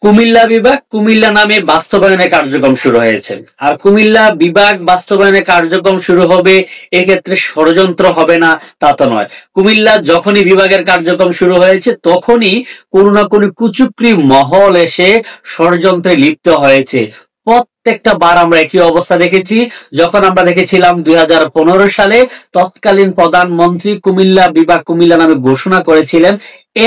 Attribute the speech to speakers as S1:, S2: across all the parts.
S1: কুমিল্লা বিভাগ কুমিল্লা নামে বাস্তবায়নের কার্যক্রম শুরু হয়েছে। আর কুমিল্লা বিভাগ বাস্তবায়নের কার্যক্রম শুরু হবে, এক্ষেত্রে ষড়যন্ত্র হবে না তা তো নয়। কুমিল্লা যখনই বিভাগের কার্যক্রম শুরু হয়েছে তখনই কোনো না কোনো কুচক্রী মহল এসে ষড়যন্ত্রে লিপ্ত হয়েছে। প্রত্যেকটা বার আমরা একই অবস্থা দেখেছি। যখন আমরা দেখেছিলাম 2015 সালে তৎকালীন প্রধানমন্ত্রী কুমিল্লা বিভাগ কুমিল্লা নামে ঘোষণা করেছিলেন,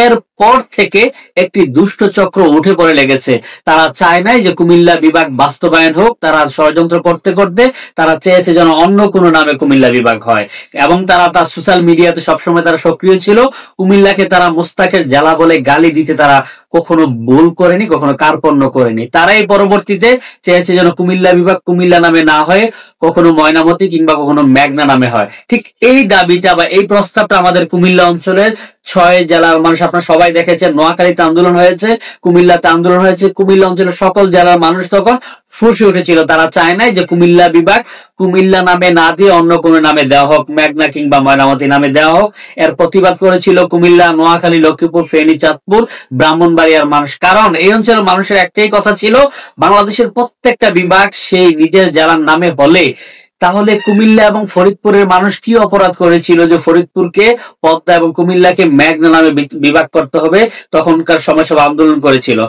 S1: এরপর থেকে একটি দুষ্ট চক্র উঠে পড়ে লেগেছে। তারা চায় নাই যে কুমিল্লা বিভাগ বাস্তবায়ন হোক। তারা ষড়যন্ত্র করতে করতে তারা চেয়েছে যেন অন্য কোনো নামে কুমিল্লা বিভাগ হয়, এবং তারা তার সোশ্যাল মিডিয়াতে সবসময় তারা সক্রিয় ছিল। কুমিল্লাকে তারা মোস্তাকের জেলা বলে গালি দিতে তারা কখনো ভুল করেনি, কখনো কার্পণ্য করেনি। তারাই পরবর্তীতে চেয়েছে যেন কুমিল্লা বিভাগ কুমিল্লা নামে না হয়ে কখনো ময়নামতি কিংবা কখনো মেঘনা নামে হয়। ঠিক এই দাবিটা বা এই প্রস্তাবটা আমাদের কুমিল্লা অঞ্চলের 6 জেলার মানুষ, আপনারা সবাই দেখেছেন, নোয়াখালীতে আন্দোলন হয়েছে, কুমিল্লাতে আন্দোলন হয়েছে। কুমিল্লা অঞ্চলের সকল জেলার মানুষ তখন ফুঁসে উঠেছিল। তারা চায় নাই যে কুমিল্লা বিভাগ কুমিল্লা নামে না দিয়ে অন্য কোনো নামে দেওয়া হোক, মেঘনা কিংবা ময়নামতি নামে দেওয়া হোক। এর প্রতিবাদ করেছিল কুমিল্লা, নোয়াখালী, লক্ষ্মীপুর, ফেনী, চাঁদপুর, ব্রাহ্মণবাড়িয়ার মানুষ। কারণ এই অঞ্চলের মানুষের একটাই কথা ছিল, বাংলাদেশের প্রত্যেকটা বিভাগ সেই নিজের জেলার নামে হলে তাহলে কুমিল্লা এবং ফরিদপুরের মানুষ কি অপরাধ করেছিল যে ফরিদপুরকে পদ্মা এবং কুমিল্লাকে মেঘনা নামে বিভাগ করতে হবে, তখনকার সময় সব আন্দোলন করেছিল।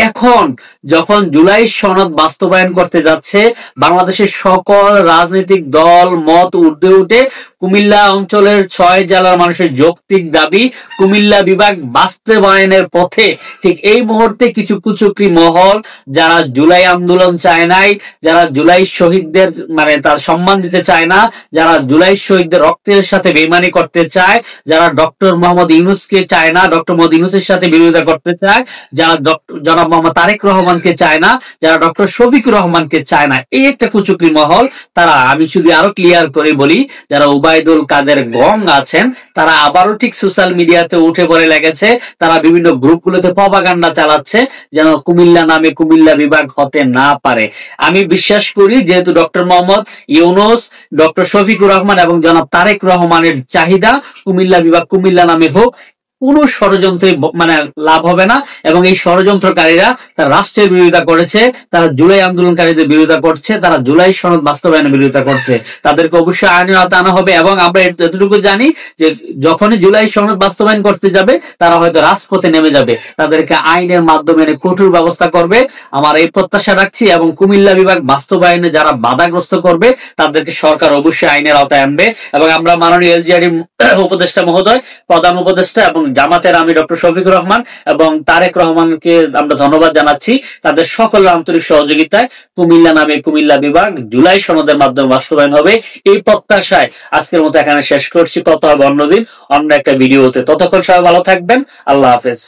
S1: এখন যখন জুলাই সনদ বাস্তবায়ন করতে যাচ্ছে, বাংলাদেশের সকল রাজনৈতিক দল মত ঊর্ধ্বে উঠে কুমিল্লা অঞ্চলের 6 জেলার মানুষের যৌক্তিক দাবি কুমিল্লা বিভাগ বাস্তবায়নের পথে। ঠিক এই মুহূর্তে কিছু কুচক্রী মহল, যারা জুলাই আন্দোলন চায় নাই, যারা জুলাই শহীদদের মানে তার সম্মান দিতে চায় না, যারা জুলাই শহীদদের রক্তের সাথে বেইমানি করতে চায়, যারা ডক্টর মোহাম্মদ ইউনূসকে চায় না, ডক্টর মোহাম্মদ ইউনূসের সাথে বিরোধিতা করতে চায়, যারা জনাব মোহাম্মদ তারেক রহমানকে চায় না, যারা ডক্টর শফিকুর রহমানকে চায় না, এই একটা কুচক্রী মহল। তারা, আমি শুধু আরো ক্লিয়ার করে বলি, যারা উবাইদুল কাদের গং আছেন, তারা আবারও ঠিক সোশ্যাল মিডিয়াতে উঠে পড়ে লেগেছে। তারা বিভিন্ন গ্রুপগুলোতে প্রপাগান্ডা চালাচ্ছে যেন কুমিল্লা নামে কুমিল্লা বিভাগ হতে না পারে। আমি বিশ্বাস করি যেহেতু ডক্টর মোহাম্মদ ইউনূস, ডক্টর শফিকুর রহমান এবং জনাব তারেক রহমানের চাহিদা কুমিল্লা বিভাগ কুমিল্লা নামে হোক, কোন ষড়যন্ত্রে মানে লাভ হবে না। এবং এই ষড়যন্ত্রকারীরা তারা রাষ্ট্রের বিরোধিতা করেছে, তারা জুলাই আন্দোলনকারীদের বিরোধিতা করছে, তারা জুলাই সনদ বাস্তবায়নের বিরোধিতা করছে। তাদেরকে অবশ্যই আইনের আওতায় আনা হবে। এবং আমরা এতটুকু জানি যে যখনই জুলাই সনদ বাস্তবায়ন করতে যাবে, তারা হয়তো রাজপথে নেমে যাবে, তাদেরকে আইনের মাধ্যমে কঠোর ব্যবস্থা করবে। আমার এই প্রত্যাশা রাখছি। এবং কুমিল্লা বিভাগ বাস্তবায়নে যারা বাধাগ্রস্ত করবে, তাদেরকে সরকার অবশ্যই আইনের আওতায় আনবে। এবং আমরা মাননীয় এলজিআরডি উপদেষ্টা মহোদয়, প্রধান উপদেষ্টা এবং জামাতের আমি ডক্টর শফিকুর রহমান এবং তারেক রহমানকে আমরা ধন্যবাদ জানাচ্ছি তাদের সকলের আন্তরিক সহযোগিতায় কুমিল্লা নামে কুমিল্লা বিভাগ জুলাই সনদের মাধ্যমে বাস্তবায়ন হবে। এই প্রত্যাশায় আজকের মতো এখানে শেষ করছি। কথা হবে অন্যদিন অন্য একটা ভিডিওতে। ততক্ষণ সবাই ভালো থাকবেন। আল্লাহ হাফেজ।